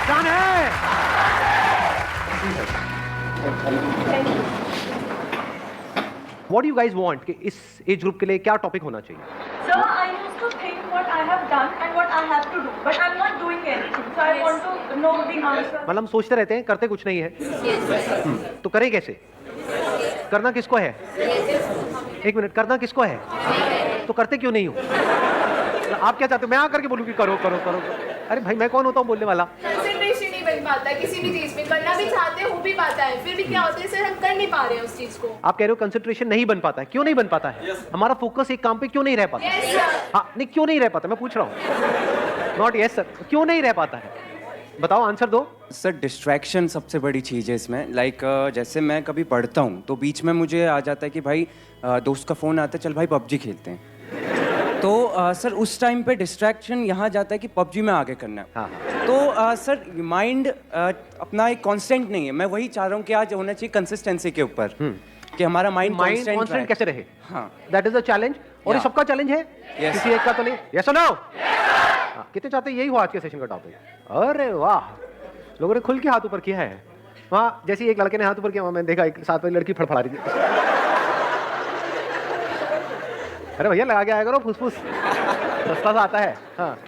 Done है। What do you guys want कि इस एज ग्रुप के लिए क्या टॉपिक होना चाहिए? So I used to think what I have done and what I have to do, but I'm not doing anything. So I want to know the answer. मतलब हम सोचते रहते हैं, करते कुछ नहीं है। तो करें कैसे? करना किसको है? एक मिनट, करना किसको है? तो करते क्यों नहीं हो? आप क्या चाहते हो? मैं आकर के बोलूँ कि करो करो करो? अरे भाई, मैं कौन होता हूँ बोलने वाला? कंसंट्रेशन नहीं बन पाता है किसी भी चीज में, करना भी चाहते हो भी पाता है, फिर भी क्या होता है सर, हम कर नहीं पा रहे हैं उस चीज को। आप कह रहे हो कंसंट्रेशन नहीं बन पाता है, क्यों नहीं बन पाता है? हमारा फोकस एक काम पे क्यों नहीं रह पाता? हाँ, नहीं क्यों नहीं रह पाता, मैं पूछ रहा हूँ। नॉट यस सर, क्यों नहीं रह पाता है? बताओ, आंसर दो। सर डिस्ट्रैक्शन सबसे बड़ी चीज़ है इसमें। जैसे मैं कभी पढ़ता हूँ तो बीच में मुझे आ जाता है कि भाई दोस्त का फ़ोन आता है, चल भाई पबजी खेलते हैं। तो सर उस टाइम पे डिस्ट्रैक्शन यहाँ जाता है कि पबजी में आगे करना है। हाँ। तो सर माइंड अपना एक कांस्टेंट नहीं है। मैं वही चाह रहा हूँ कि आज होना चाहिए कंसिस्टेंसी के ऊपर, कि हमारा माइंड कांस्टेंट कैसे रहे। हाँ, दैट इज द चैलेंज। और ये सबका चैलेंज है, किसी एक का तो नहीं। यस और नो? कितने चाहते हैं यही हो आज के सेशन का टॉपिक? अरे वाह, लोगों ने खुल के हाथ ऊपर किया है। वहाँ जैसे एक लड़के ने हाथ ऊपर किया, मैंने देखा एक साथ वाली लड़की फड़फड़ा रही थी। अरे भैया, लगा के आया करो, फुसफुस सस्ता सा आता है। हाँ,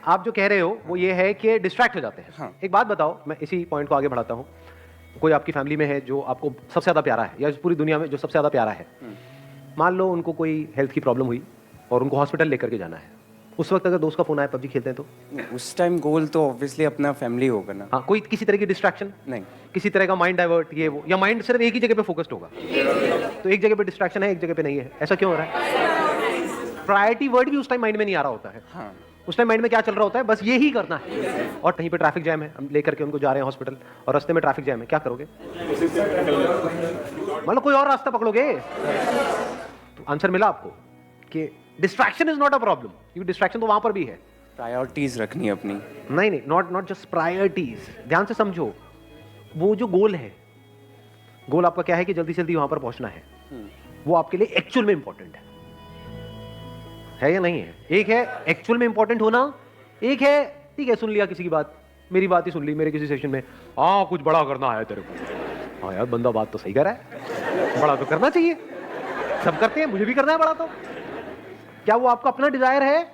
आप जो कह रहे हो वो ये है कि डिस्ट्रैक्ट हो जाते हैं। हाँ। एक बात बताओ, मैं इसी पॉइंट को आगे बढ़ाता हूँ। कोई आपकी फैमिली में है जो आपको सबसे ज़्यादा प्यारा है, या इस पूरी दुनिया में जो सबसे ज़्यादा प्यारा है, मान लो उनको कोई हेल्थ की प्रॉब्लम हुई और उनको हॉस्पिटल लेकर के जाना है, उस वक्त अगर दोस्त का फोन आए पबजी खेलते हैं तो? उस टाइम गोल तो ऑब्वियसली अपना फैमिली होगा ना। हाँ, कोई किसी तरह की डिस्ट्रैक्शन नहीं, किसी तरह का माइंड डाइवर्ट, ये वो, या माइंड सिर्फ एक ही जगह पे फोकस्ड होगा? तो एक जगह पे डिस्ट्रैक्शन है, एक जगह पे नहीं है। ऐसा क्यों हो रहा है? प्रायोरिटी वर्ड भी उस टाइम माइंड में नहीं आ रहा होता है। हाँ, उस टाइम माइंड में क्या चल रहा होता है? बस यही करना है। और कहीं पे ट्रैफिक जैम है, हम लेकर के उनको जा रहे हैं हॉस्पिटल और रास्ते में ट्रैफिक जैम है, क्या करोगे? मतलब कोई और रास्ता पकड़ोगे? तो आंसर मिला आपको कि distraction is not a problem, क्योंकि डिस्ट्रैक्शन तो वहां पर भी है। प्रायोरिटीज रखनी है अपनी। नहीं, नॉट जस्ट प्रायोरिटीज। ध्यान से समझो, वो जो गोल है, गोल आपका क्या है कि जल्दी से जल्दी वहां पर पहुंचना है, वो आपके लिए एक्चुअल में इंपॉर्टेंट है या नहीं है? एक है एक्चुअल में इंपॉर्टेंट होना, एक है ठीक है सुन लिया किसी की बात, मेरी बात ही सुन ली मेरे किसी सेशन में, हाँ कुछ बड़ा करना है तेरे को। हाँ यार, बंदा बात तो सही कर रहा है, बड़ा तो करना चाहिए, सब करते हैं, मुझे भी करना है बड़ा। तो क्या वो आपका अपना डिजायर है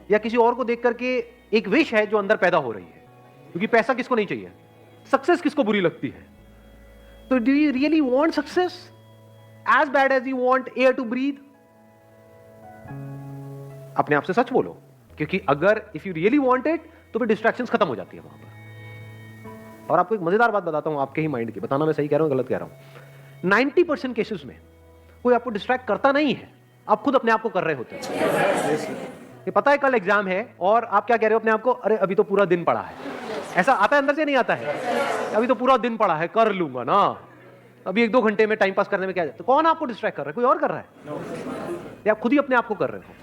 या किसी और को देख करके एक विश है जो अंदर पैदा हो रही है? क्योंकि पैसा किसको नहीं चाहिए, सक्सेस किसको बुरी लगती है? तो do you really want success as bad as you want air to breathe? अपने आप से सच बोलो, क्योंकि अगर if you really want it तो फिर डिस्ट्रैक्शंस खत्म हो जाती है वहां पर। और आपको एक मजेदार बात बताता हूं आपके ही माइंड की, बताना मैं सही कह रहा हूं गलत कह रहा हूं। 90% केसेस में कोई आपको डिस्ट्रैक्ट करता नहीं है, आप खुद अपने आप को कर रहे होते हैं। ये पता है कल एग्जाम है और आप क्या कह रहे हो अपने आप को? अरे अभी तो पूरा दिन पड़ा है। ऐसा आता है अंदर से, नहीं आता है? अभी तो पूरा दिन पड़ा है, कर लूंगा ना, अभी 1-2 घंटे में टाइम पास करने में क्या जाता है? कौन आपको डिस्ट्रैक्ट कर रहा है? कोई और कर रहा है या आप खुद ही अपने आप को कर रहे हो?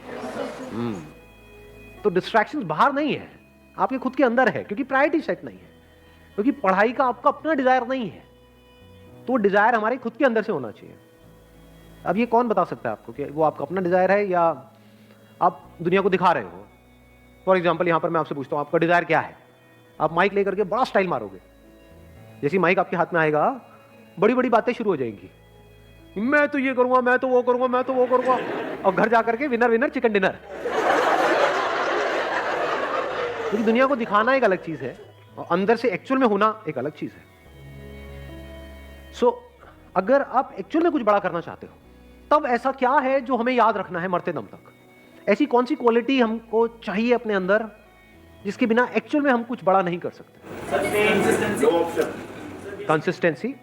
तो डिस्ट्रैक्शंस बाहर नहीं है, आपके खुद के अंदर है, क्योंकि प्रायोरिटी सेट नहीं है, क्योंकि पढ़ाई का आपका अपना डिजायर नहीं है, तो डिजायर हमारे खुद के अंदर से होना चाहिए। अब ये कौन बता सकता है आपको कि वो आपका अपना डिजायर है या आप दुनिया को दिखा रहे हो? फॉर एग्जाम्पल, यहां पर मैं आपसे पूछता हूं आपका डिजायर क्या है? आप माइक लेकर के बड़ा स्टाइल मारोगे, जैसे माइक आपके हाथ में आएगा बड़ी बड़ी बातें शुरू हो जाएंगी, मैं तो ये करूंगा, मैं तो वो करूंगा, मैं तो वो करूंगा, और घर जाकर के विनर विनर चिकन डिनर। क्योंकि दुनिया को दिखाना एक अलग चीज है और अंदर से एक्चुअल में होना एक अलग चीज है। सो अगर आप एक्चुअल में कुछ बड़ा करना चाहते हो, तब ऐसा क्या है जो हमें याद रखना है मरते दम तक? ऐसी कौन सी क्वालिटी हमको चाहिए अपने अंदर जिसके बिना एक्चुअल में हम कुछ बड़ा नहीं कर सकते? कंसिस्टेंसी।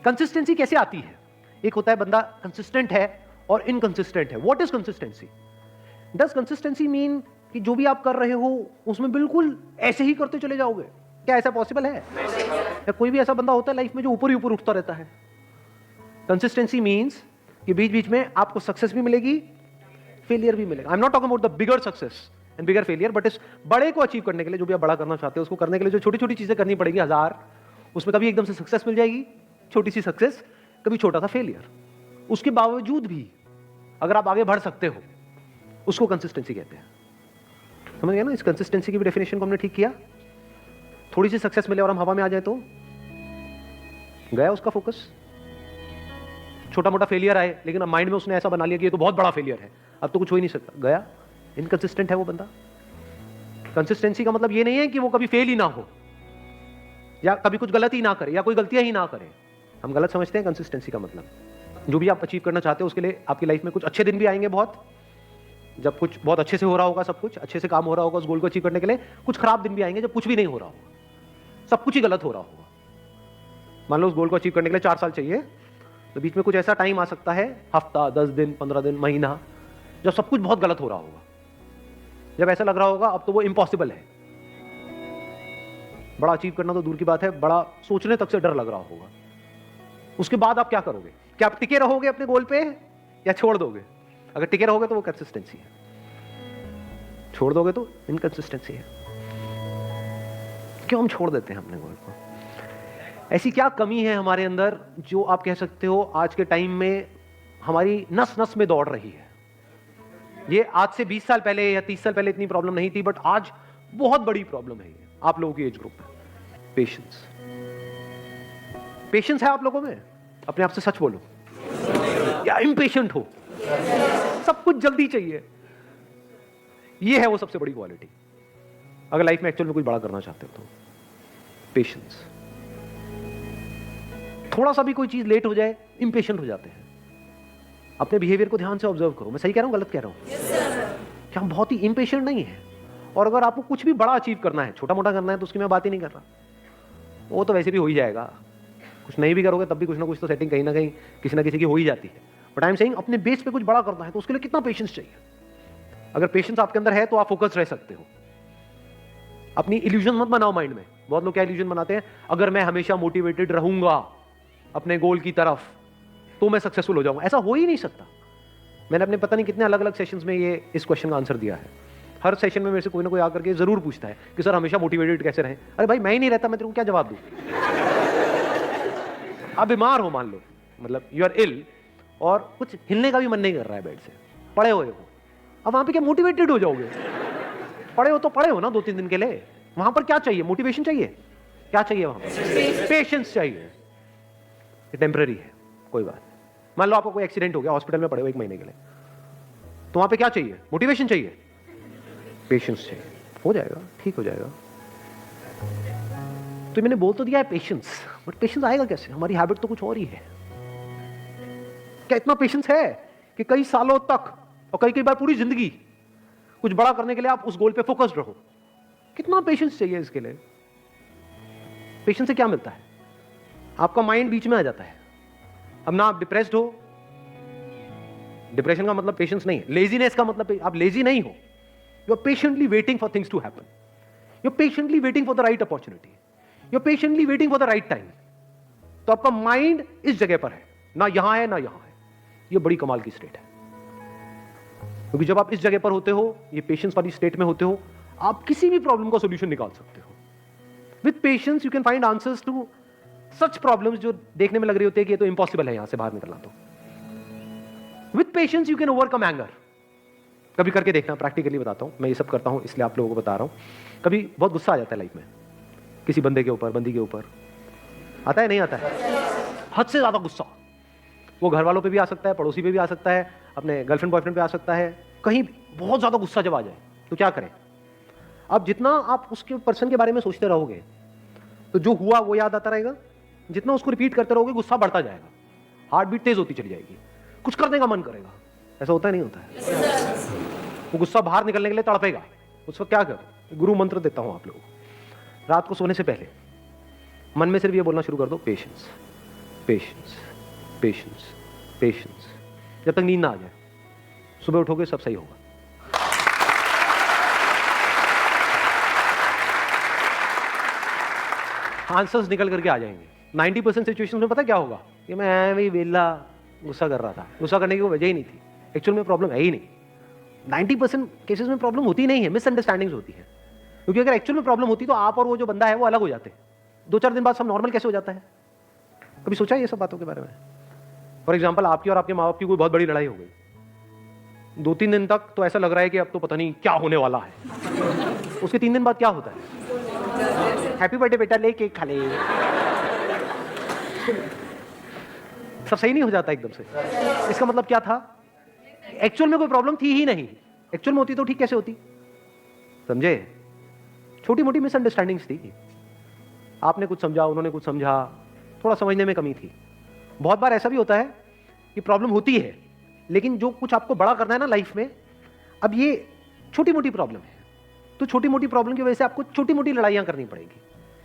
कंसिस्टेंसी कैसे आती है? एक होता है बंदा कंसिस्टेंट है और इनकंसिस्टेंट है। What is consistency? Does consistency mean कि जो भी आप कर रहे हो उसमें बिल्कुल ऐसे ही करते चले जाओगे? क्या ऐसा पॉसिबल है? या कोई भी ऐसा बंदा होता है लाइफ में जो ऊपर ही ऊपर उठता रहता है? कंसिस्टेंसी मीन्स कि बीच बीच में आपको सक्सेस भी मिलेगी, फेलियर भी मिलेगा। I am not talking about the bigger success and bigger failure, but इस बड़े को अचीव करने के लिए, जो भी आप बड़ा करना चाहते हो, उसको करने के लिए जो छोटी छोटी चीजें करनी पड़ेगी 1000, उसमें कभी एकदम से सक्सेस मिल जाएगी, छोटी सी सक्सेस, कभी छोटा सा फेलियर। उसके बावजूद भी अगर आप आगे बढ़ सकते हो, उसको कंसिस्टेंसी कहते हैं। समझ गया ना? इस कंसिस्टेंसी की भी डेफिनेशन को हमने ठीक किया। थोड़ी सी सक्सेस मिले और हम हवा में आ जाए तो गया उसका फोकस। छोटा मोटा फेलियर आए लेकिन अब माइंड में उसने ऐसा बना लिया कि ये तो बहुत बड़ा फेलियर है, अब तो कुछ हो ही नहीं सकता, गया। इनकंसिस्टेंट है वो बंदा। कंसिस्टेंसी का मतलब ये नहीं है कि वो कभी फेल ही ना हो या कभी कुछ गलत ही ना करे या कोई गलतियां ही ना करे। हम गलत समझते हैं कंसिस्टेंसी का मतलब। जो भी आप अचीव करना चाहते हो उसके लिए आपकी लाइफ में कुछ अच्छे दिन भी आएंगे बहुत, जब कुछ बहुत अच्छे से हो रहा होगा, सब कुछ अच्छे से काम हो रहा होगा उस गोल को अचीव करने के लिए। कुछ खराब दिन भी आएंगे जब कुछ भी नहीं हो रहा होगा, सब कुछ ही गलत हो रहा होगा। मान लो उस गोल को अचीव करने के लिए 4 साल चाहिए, तो बीच में कुछ ऐसा टाइम आ सकता है, हफ्ता, 10 दिन, 15 दिन, महीना, जब सब कुछ बहुत गलत हो रहा होगा, जब ऐसा लग रहा होगा अब तो वो इम्पॉसिबल है। बड़ा अचीव करना तो दूर की बात है, बड़ा सोचने तक से डर लग रहा होगा। उसके बाद आप क्या करोगे? क्या आप टिके रहोगे अपने गोल पे या छोड़ दोगे? अगर टिके रहोगे तो वो कंसिस्टेंसी है, छोड़ दोगे तो इनकंसिस्टेंसी है। क्यों हम छोड़ देते हैं अपने गोल को? ऐसी क्या कमी है हमारे अंदर जो आप कह सकते हो आज के टाइम में हमारी नस नस में दौड़ रही है? ये आज से 20 साल पहले या 30 साल पहले इतनी प्रॉब्लम नहीं थी, बट आज बहुत बड़ी प्रॉब्लम है ये आप लोगों की एज ग्रुप में। पेशेंस। पेशेंस है आप लोगों में? अपने आप से सच बोलो, या इम्पेशेंट हो? सब कुछ जल्दी चाहिए। ये है वो सबसे बड़ी क्वालिटी अगर लाइफ में एक्चुअल में कुछ बड़ा करना चाहते हो तो। पेशेंस। थोड़ा सा भी कोई चीज लेट हो जाए इम्पेशेंट हो जाते हैं। अपने बिहेवियर को ध्यान से ऑब्जर्व करो, मैं सही कह रहा हूं गलत कह रहा हूं? क्या हम बहुत ही इम्पेशेंट नहीं है? और अगर आपको कुछ भी बड़ा अचीव करना है, छोटा मोटा करना है, तो उसकी मैं बात ही नहीं कर रहा, वो तो वैसे भी हो ही जाएगा। कुछ नहीं भी करोगे तब भी कुछ ना कुछ तो सेटिंग कहीं ना कहीं किसी ना किसी की हो ही जाती है। बट आई एम सेइंग अपने बेस पे कुछ बड़ा करना है तो उसके लिए कितना पेशेंस चाहिए? अगर पेशेंस आपके अंदर है तो आप फोकस रह सकते हो। अपनी इल्यूजन मत बनाओ माइंड में। बहुत लोग क्या इल्यूजन बनाते हैं, अगर मैं हमेशा मोटिवेटेड रहूंगा अपने गोल की तरफ तो मैं सक्सेसफुल हो जाऊंगा। ऐसा हो ही नहीं सकता। मैंने अपने पता नहीं कितने अलग अलग सेशंस में ये इस क्वेश्चन का आंसर दिया है। हर सेशन में मेरे से कोई ना कोई आकर के जरूर पूछता है कि सर हमेशा मोटिवेटेड कैसे रहें? अरे भाई मैं ही नहीं रहता, मैं तेरे को क्या जवाब दूं? आप बीमार हो मान लो, मतलब यू आर इल और कुछ हिलने का भी मन नहीं कर रहा है बेड से, पड़े हुए हो, अब वहां पे क्या मोटिवेटेड हो जाओगे? पड़े हो तो पड़े हो ना 2-3 दिन के लिए। वहां पर क्या चाहिए? मोटिवेशन चाहिए? क्या चाहिए वहां पर? पेशेंस चाहिए। टेम्पररी है, कोई बात। मान लो आपको कोई एक्सीडेंट हो गया, हॉस्पिटल में पड़े हो 1 महीने के लिए, तो वहां पे क्या चाहिए? मोटिवेशन चाहिए? पेशेंस चाहिए। हो जाएगा, ठीक हो जाएगा। तो मैंने बोल तो दिया है पेशेंस, बट पेशेंस आएगा कैसे? हमारी हैबिट तो कुछ और ही है। क्या इतना पेशेंस है कि कई सालों तक और कई बार पूरी जिंदगी कुछ बड़ा करने के लिए आप उस गोल पे फोकस्ड रहो? कितना पेशेंस चाहिए इसके लिए? पेशेंस से क्या मिलता है? आपका माइंड बीच में आ जाता है। अब ना आप डिप्रेस्ड हो, डिप्रेशन का मतलब पेशेंस नहीं है। लेजीनेस का मतलब आप लेजी नहीं हो, you are patiently waiting for things to happen, you are patiently waiting for the right opportunity, you are patiently waiting for the right time. तो आपका माइंड इस जगह पर है, ना यहां है ना यहां है। ये बड़ी कमाल की स्टेट है, क्योंकि जब आप इस जगह पर होते हो, ये पेशेंस वाली स्टेट में होते हो, आप किसी भी प्रॉब्लम का सॉल्यूशन निकाल सकते हो। With patience you can find answers to such problems जो देखने में लग रही होती है कि ये तो इम्पॉसिबल है यहां से बाहर निकलना। तो with patience you can overcome anger. कभी करके देखना, प्रैक्टिकली बताता हूं, मैं ये सब करता हूं इसलिए आप लोगों को बता रहा हूं। कभी बहुत गुस्सा आ जाता है लाइफ में, किसी बंदे के ऊपर, बंदी के ऊपर, आता है नहीं आता है? हद से ज्यादा गुस्सा। वो घर वालों पे भी आ सकता है, पड़ोसी पे भी आ सकता है, अपने गर्लफ्रेंड बॉयफ्रेंड पे आ सकता है, कहीं बहुत ज्यादा गुस्सा जब आ जाए तो क्या करें? अब जितना आप उसके पर्सन के बारे में सोचते रहोगे तो जो हुआ वो याद आता रहेगा, जितना उसको रिपीट करते रहोगे गुस्सा बढ़ता जाएगा, हार्ट बीट तेज होती चली जाएगी, कुछ करने का मन करेगा। ऐसा होता है नहीं होता है? वो गुस्सा बाहर निकलने के लिए तड़पेगा। उस वक्त क्या कर? गुरु मंत्र देता हूं आप लोगों को। रात को सोने से पहले मन में सिर्फ ये बोलना शुरू कर दो, पेशेंस पेशेंस पेशेंस पेशेंस, जब तक नींद ना आ जाए। सुबह उठोगे सब सही होगा। आंसर्स निकल करके आ जाएंगे। 90% सिचुएशंस में पता क्या होगा कि मैं भी वेला गुस्सा कर रहा था, गुस्सा करने की कोई वजह ही नहीं थी, एक्चुअल में प्रॉब्लम है ही नहीं। 90% केसेस में प्रॉब्लम होती नहीं है, मिसअंडरस्टैंडिंग्स होती है। क्योंकि अगर एक्चुअल में प्रॉब्लम होती तो आप और वो जो बंदा है वो अलग हो जाते। 2-4 दिन बाद सब नॉर्मल कैसे हो जाता है? कभी सोचा है ये सब बातों के बारे में? फॉर एग्जाम्पल आपकी और आपके माँ बाप की कोई बहुत बड़ी लड़ाई हो गई, 2-3 दिन तक तो ऐसा लग रहा है कि अब तो पता नहीं क्या होने वाला है। उसके 3 दिन बाद क्या होता है? हैप्पी बर्थडे बेटा, ले केक खा ले। सब सही नहीं हो जाता एकदम से। इसका मतलब क्या था? एक्चुअल में कोई प्रॉब्लम थी ही नहीं। एक्चुअल में होती तो ठीक कैसे होती? समझे? छोटी मोटी मिसअंडरस्टैंडिंग्स थी। आपने कुछ समझा, उन्होंने कुछ समझा, थोड़ा समझने में कमी थी। बहुत बार ऐसा भी होता है कि प्रॉब्लम होती है, लेकिन जो कुछ आपको बड़ा करना है ना लाइफ में, अब ये छोटी मोटी प्रॉब्लम है, तो छोटी मोटी प्रॉब्लम की वजह से आपको छोटी मोटी लड़ाइयां करनी पड़ेगी।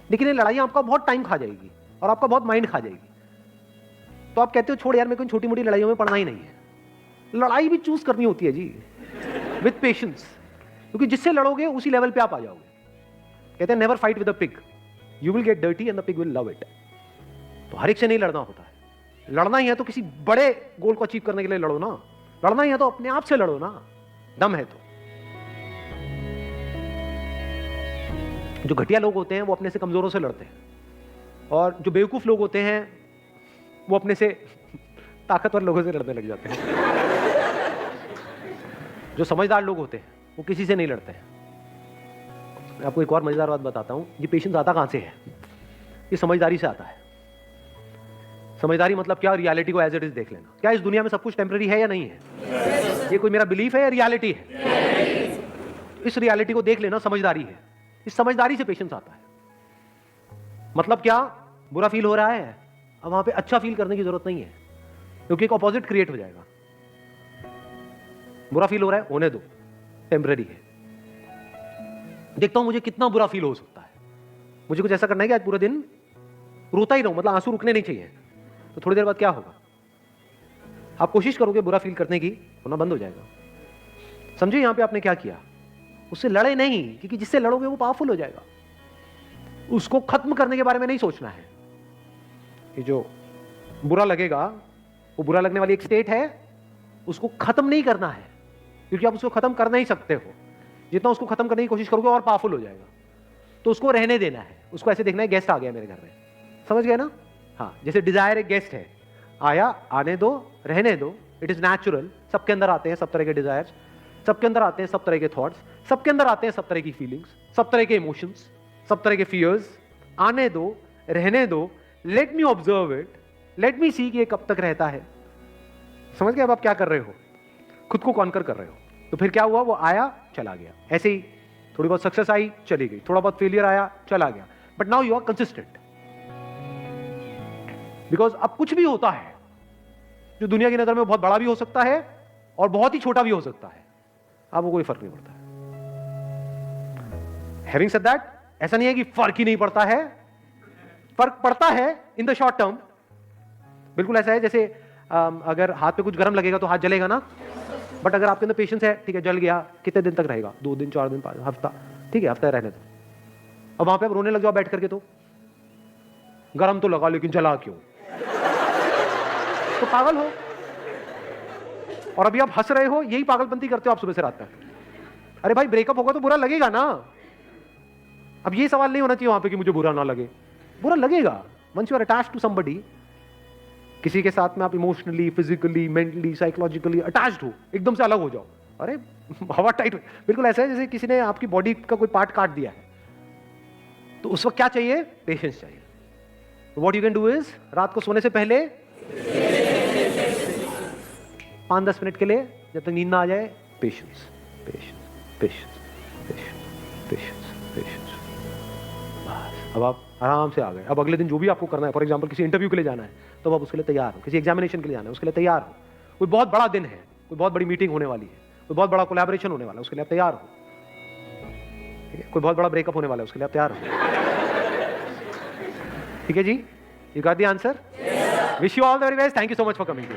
लेकिन ये लड़ाइयां आपका बहुत टाइम खा जाएगी और आपका बहुत माइंड खा जाएगी। तो आप कहते हो छोड़ यार, मेरे को छोटी मोटी लड़ाइयों में पड़ना ही नहीं है। लड़ाई भी चूज करनी होती है जी, विद पेशेंस, क्योंकि जिससे लड़ोगे उसी लेवल पे आप आ जाओगे। कहते हैं never fight with a pig, you will get dirty and the pig will love it. तो हर एक से नहीं लड़ना होता है। लड़ना ही है तो किसी बड़े गोल को अचीव करने के लिए लड़ो ना। लड़ना ही है तो अपने आप से लड़ो ना, दम है तो। जो घटिया लोग होते हैं वो अपने से कमजोरों से लड़ते हैं, और जो बेवकूफ लोग होते हैं वो अपने से ताकतवर लोगों से लड़ने लग जाते हैं। जो समझदार लोग होते हैं वो किसी से नहीं लड़ते हैं। मैं आपको एक और मजेदार बात बताता हूं। ये पेशेंस आता कहां से है? ये समझदारी से आता है। समझदारी मतलब क्या? रियलिटी को एज इट इज देख लेना। क्या इस दुनिया में सब कुछ टेम्पररी है या नहीं है? ये कोई मेरा बिलीफ है या रियलिटी है? इस रियलिटी को देख लेना समझदारी है। इस समझदारी से पेशेंस आता है। मतलब क्या? बुरा फील हो रहा है, अब वहां पे अच्छा फील करने की जरूरत नहीं है, क्योंकि एक ऑपोजिट क्रिएट हो जाएगा। बुरा फील हो रहा है, होने दो, टेम्पररी है। देखता हूं मुझे कितना बुरा फील हो सकता है। मुझे कुछ ऐसा करना है कि आज पूरा दिन रोता ही रहूं, मतलब आंसू रुकने नहीं चाहिए। तो थोड़ी देर बाद क्या होगा? आप कोशिश करोगे बुरा फील करने की, होना बंद हो जाएगा। समझे यहां पे आपने क्या किया? उससे लड़े नहीं, क्योंकि जिससे लड़ोगे वो पावरफुल हो जाएगा। उसको खत्म करने के बारे में नहीं सोचना है कि जो बुरा लगेगा वो बुरा लगने वाली एक स्टेट है, उसको खत्म नहीं करना है, क्योंकि आप उसको खत्म कर नहीं सकते हो। जितना उसको खत्म करने की कोशिश करोगे और पावरफुल हो जाएगा। तो उसको रहने देना है। उसको ऐसे देखना है गेस्ट आ गया मेरे घर में, समझ गए ना? हाँ, जैसे डिजायर एक गेस्ट है, आया, आने दो, रहने दो, इट इज नेचुरल। सबके अंदर आते हैं सब तरह के डिजायर्स, सबके अंदर आते हैं सब तरह के थॉट्स, सबके अंदर आते हैं सब तरह की फीलिंग्स, सब तरह के इमोशंस, सब तरह के फियर्स। आने दो, रहने दो, let me observe it, let me see कि ये कब तक रहता है। समझ गए अब आप क्या कर रहे हो? खुद को कॉन्कर कर रहे हो। तो फिर क्या हुआ? वो आया, चला गया। ऐसे ही थोड़ी बहुत सक्सेस आई, चली गई, थोड़ा बहुत फेलियर आया, चला गया। But now you are consistent, because अब कुछ भी होता है जो दुनिया की नजर में बहुत बड़ा भी हो सकता है और बहुत ही छोटा भी हो सकता है, आपको कोई फर्क नहीं पड़ता है। हैविंग सेड दैट, ऐसा नहीं है कि फर्क ही नहीं पड़ता है, फर्क पड़ता है इन द शॉर्ट टर्म। बिल्कुल ऐसा है जैसे अगर हाथ पे कुछ गर्म लगेगा तो हाथ जलेगा ना, बट अगर आपके अंदर पेशेंस है, ठीक है जल गया, कितने दिन तक रहेगा? 2 दिन, 4 दिन, 5 हफ्ता, ठीक है हफ्ता रहने दो। अब वहां पे आप रोने लग जाओ बैठ करके, तो गर्म तो लगा लेकिन जला क्यों? तो पागल हो। और अभी आप हंस रहे हो, यही पागलपंती करते हो आप सुबह से रात तक। अरे भाई ब्रेकअप होगा तो बुरा लगेगा ना। अब ये सवाल नहीं होना चाहिए वहां पे कि मुझे बुरा ना लगे। बुरा लगेगा। Once you are attached to somebody, किसी के साथ में आप emotionally, physically, mentally, psychologically attached हो, एकदम से अलग हो जाओ, अरे हवा टाइट। बिल्कुल ऐसा है जैसे किसी ने आपकी बॉडी का कोई पार्ट काट दिया है, तो उस वक्त क्या चाहिए? पेशेंस चाहिए। What you can do is, रात को सोने से पहले 5-10 मिनट के लिए, जब तक नींद ना आ जाए, patience, patience, patience, patience, patience, patience. बस अब आप आराम से आ गए। अब अगले दिन जो भी आपको करना है, फॉर एग्जांपल किसी इंटरव्यू के लिए जाना है, तो आप उसके लिए तैयार हो। किसी एग्जामिनेशन के लिए जाना है, उसके लिए तैयार हो। कोई बहुत बड़ा दिन है, कोई बहुत बड़ी मीटिंग होने वाली है, कोई बहुत बड़ा कोलैबोरेशन होने वाला है, उसके लिए आप तैयार हो। ठीक है, कोई बहुत बड़ा ब्रेकअप होने वाला है, उसके लिए आप तैयार हो। ठीक है जी, you got the answer. Wish you all the very best. Thank you so much for coming.